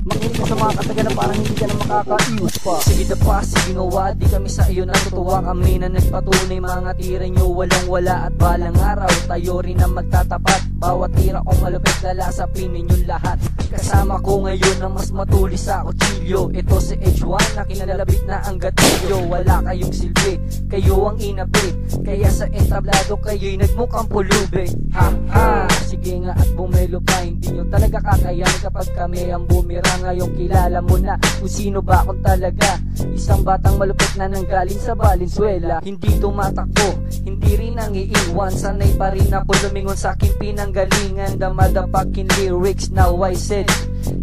Makinig ka sa mga kataga na parang hindi ka na makakaiwas pa. Sige na pa, sige ngawa, di kami sa iyo natutuwa. Kami na nagpatunay, mga tira nyo walang wala. At balang araw, tayo rin ang magtatapat. Bawat tira kong malupit, lalasapin ninyong lahat. Kasama ko ngayon na mas matulis sa kutsilyo. Ito si H1 na kinalabit na ang gatilyo. Wala kayong silbi, kayo ang inapi. Kaya sa entablado kayo'y nagmukhang pulubi. Ha ha, sige nga at bumelo pa. Hindi nyo talaga kakayan kapag kami ang bumira. Ngayon kilala mo na kung sino ba akong talaga. Isang batang malupit na nanggaling sa Valenzuela. Hindi tumatakbo, hindi rin ang iiwan. Sanay pa rin ako lumingon sa aking pinanggalingan. The motherfucking lyrics now I said.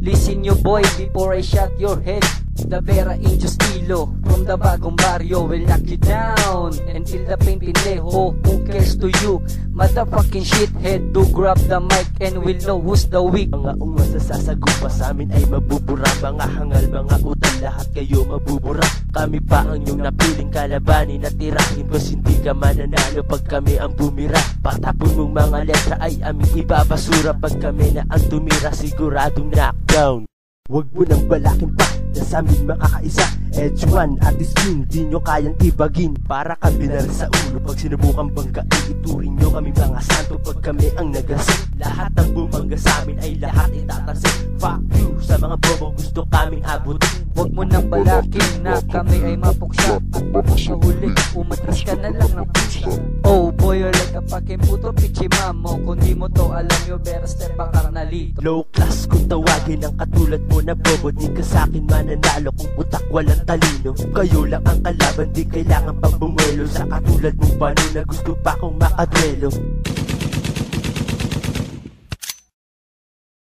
Listen you boy before I shot your head. The Vera Indio Stilo from the bagong barrio will knock you down until the pain pinleho. Who cares to you? Motherfucking shithead. Do grab the mic and we'll know who's the weak. Mga ungas na sasagupa sa amin ay mabubura. Mga hangal, mga utang, lahat kayo mabubura. Kami pa ang iyong napiling kalabanin at tirahin. Bas hindi ka mananalo pag kami ang bumira. Patapon mong mga letra ay aming ibabasura. Pag kami na ang tumira, siguradong knockdown. Huwag mo nang balakin pa na sa amin makakaisa. H1 at Skin, di nyo kayang ibagin. Para ka binar sa ulo pag sinubukan banggain. Ituring nyo kami mga santo pag kami ang nagasik. Lahat ng bumangga sa amin ay lahat itatasik. Fuck you sa mga bobo gusto kaming abutin. Huwag mo nang balakin na kami ay mapuksa. At baka sa huli, umatras ka na lang ng pusa. Oh boy, you're like a fucking puto pichi mamo. Kung di mo to alam nyo, better step ang karnalito. Low class kung tawagin ang katulad mo na bobo. Di ka sa'kin mananalo kung utak walang talino. Kayo lang ang kalaban, di kailangan pang bumuelo. Sa katulad mong bano na gusto pa kong makadwelo.